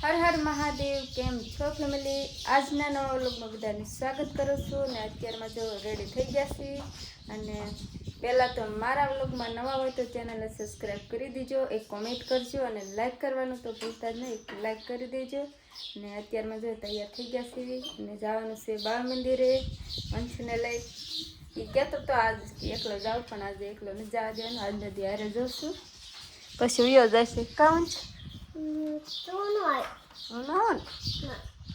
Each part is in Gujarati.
હર હર મહાદેવ, કેમ છો ફેમિલી? આજના નવા વ્લોગમાં બધાનું સ્વાગત કરું છું ને અત્યારમાં જો રેડી થઈ ગયા છીએ. અને પહેલાં તો મારા વ્લોગમાં નવા હોય તો ચેનલને સબસ્ક્રાઈબ કરી દેજો, એક કોમેન્ટ કરજો અને લાઈક કરવાનું તો ભૂલતા જ નહીં, એક લાઈક કરી દેજો. ને અત્યારમાં જો તૈયાર થઈ ગયા છીએ અને જવાનું છે બાળ મંદિરે અંશુને લઈ. એ કહેતો તો આજ એકલો જાઉં, પણ આજે એકલો નથી જવા દેવાનો, આજ નથી હારે જઉં છું. પછી વિયો જશે કામ છે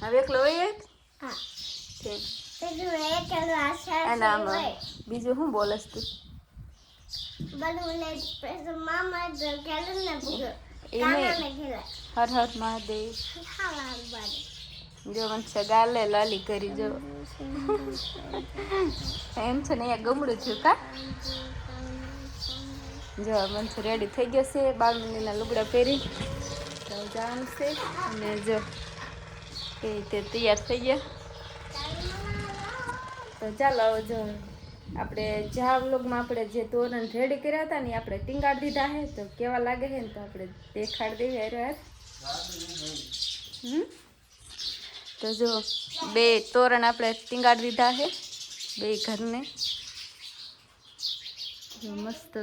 હવે એકલો હોય અને આમાં બીજું શું બોલસ તું? હર હર મહાદેવ. જો મને ગાલે લાલી કરી જો એમ છે ને અહીંયા ગમડું છું કા. જો મનસુ રેડી થઈ ગયો છે, બાળ મંદિરના લુગડા પહેરી તો જવાનું છે. અને જો એ રીતે તૈયાર થઈ ગયા. તો ચાલો હવે જો આપણે જ્યાં વ્લોગમાં આપણે જે તોરણ રેડી કર્યા હતા ને આપણે ટીંગાડી દીધા છે, તો કેવા લાગે છે ને તો આપણે દેખાડી દઈએ હારે. તો જો બે તોરણ આપણે ટીંગાડી દીધા છે બે ઘરને, મસ્ત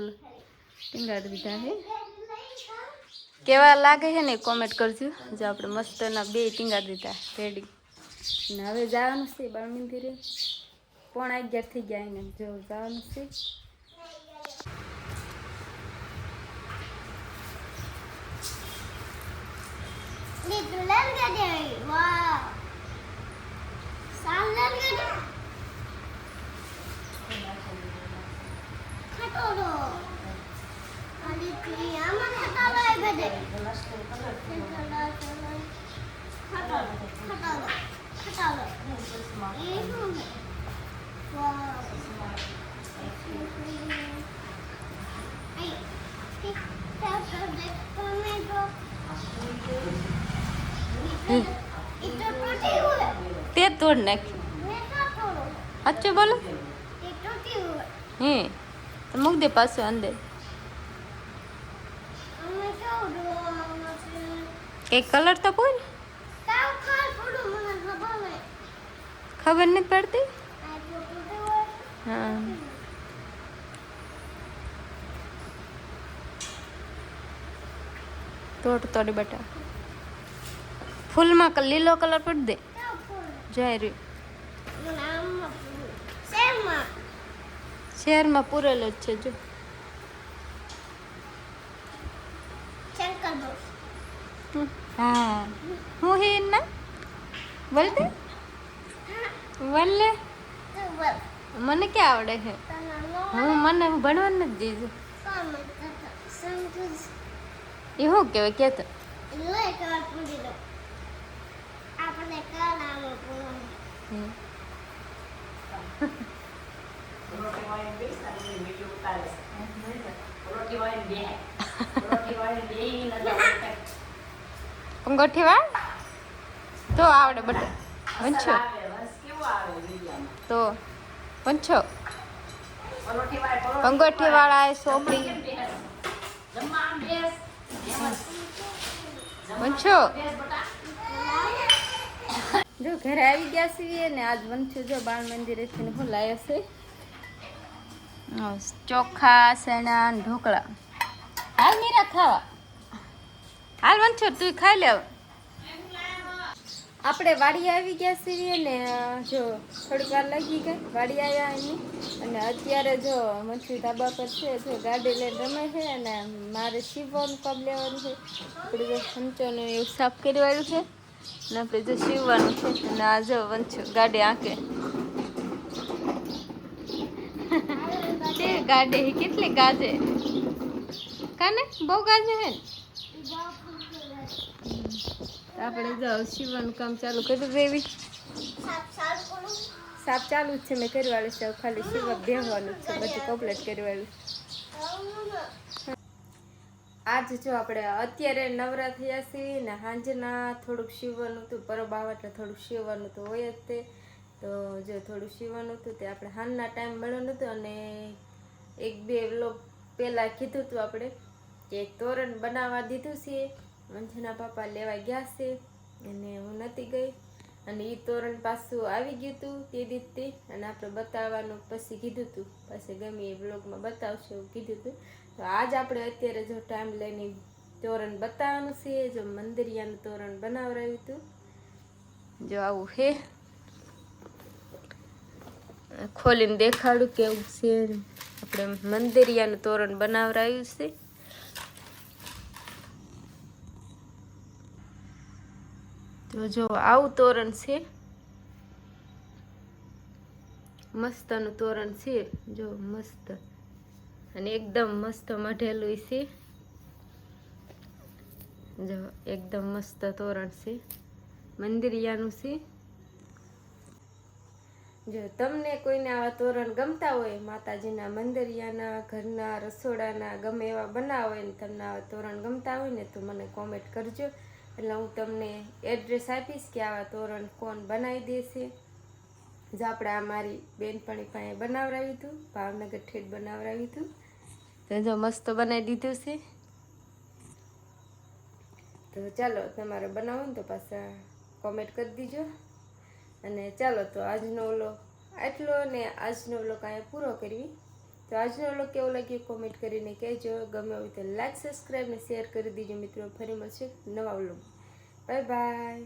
ટીંગાડી દીધા છે. કેવા લાગે છે ને કોમેન્ટ કરજો. જો આપણે મસ્તના બે ટીંગાડી દીધા રેડી. ને હવે જવાનું છે બાળ મંદિરે, 11:30 થઈ ગયા એને જો જવાનું છે. તે તોડ નાખ્યું સાચું બોલો હે તો મૂક દે પાછું અંદર. કઈ કલર તો બોલ, ખબર નથી પડતી. હા તોડી બટા ફૂલમાં લીલો કલર પડી દે. જય રે શહેરમાં પૂરેલો જ છે જો. હા હું હે ના બોલતે બોલે મને ક્યાં આવડે છે, મને ભણવાનું નથી દીધું. એ શું કહેવાય કહેતો? અંગોઠી વાળ તો આવડે બટા વંછો તો વંછો અંગોઠી વાળા છોકરી વંછો. જો ઘરે આવી ગયા છીએ ને આજ વંછો જો બાળ મંદિરેથી હું લાવ્યો છે ચોખા સણા ઢોકળા. હાલ મીરા ખાવા, હાલ વંછો તું ખાઈ લેવ. આપણે વાડી આવી ગયા છીએ ને જો થોડીક વાર લાગી ગઈ વાડી આવ્યા એની. અને અત્યારે જો મચ્છી ધાબા પર છે, જો ગાડી લઈને રમે છે. અને મારે સીવવાનું કામ લેવાનું છે, આપણે જો સંચોને એવું સાફ કરવાનું છે ને આપણે જો સીવવાનું છે. અને આ જો વંછો ગાડી આંકે ગાડી કેટલી ગાજે કાને બહુ ગાજે હે ને. આપણે જાઓ સીવવાનું કામ ચાલુ કરી દેવી. સાફ ચાલુ જ છે, મેં કરવાળું છે, ખાલી સીવવા બેહવાનું છે, બધું કમ્પ્લીટ કરવાળું. આજ જો આપણે અત્યારે નવરા થયા છીએ ને સાંજના થોડુંક સીવવાનું હતું, પરબ આવે એટલે થોડુંક સીવવાનું તો હોય જ તે. તો જો થોડું સીવવાનું હતું તે આપણે હાનના ટાઈમ મળ્યો નહોતો. અને એક બે વ્લોગ પહેલાં કીધું હતું આપણે કે તોરણ બનાવવા દીધું છે, મંજુના પાપા લેવા ગયા છે. અને હું નહોતી ગઈ અને એ તોરણ પાછું આવી ગયું હતું તે દીધથી અને આપણે બતાવવાનું પછી કીધું હતું પછી ગમે એ બ્લોગમાં બતાવશે એવું કીધું હતું. તો આજ આપણે અત્યારે જો ટાઈમ લઈને તોરણ બતાવવાનું છે. જો મંદિરિયાનું તોરણ બનાવરાવ્યું હતું, જો આવું હે, ખોલીને દેખાડું કેવું છે. આપણે મંદિરિયાનું તોરણ બનાવરાવ્યું છે. તો જો આવું તોરણ છે, મસ્તનું તોરણ છે. જો મસ્ત અને એકદમ મસ્ત મઢેલું છે. જો એકદમ મસ્ત તોરણ છે, મંદિરિયાનું છે. જો તમને કોઈને આવા તોરણ ગમતા હોય, માતાજીના મંદિરિયાના, ઘરના, રસોડાના ગમે એવા બનાવો હોય ને તમને આવા તોરણ ગમતા હોય ને તો મને કોમેન્ટ કરજો. એટલે હું તમને એડ્રેસ આપીશ કે આવા તોરણ કોણ બનાવી દેશે. જો આપણે આ મારી બેનપણી પાસે બનાવરાવ્યું હતું, ભાવનગર ઠેઠ બનાવરાવ્યું હતું. તો જો મસ્ત બનાવી દીધું છે. તો ચાલો તમારે બનાવો ને તો પાછા કોમેન્ટ કરી દીજો. અને ચાલો તો આજનો વ્લોગ આટલો ને આજનો વ્લોગ અહીંયા પૂરો કરવી. તો આજનો વ્લોગ કેવો લાગ્યો કોમેન્ટ કરીને કહેજો. ગમે હોય તો લાઈક, સબસ્ક્રાઈબ ને શેર કરી દીજો મિત્રો. ફરી મળશે નવા વ્લોગ. Bye bye.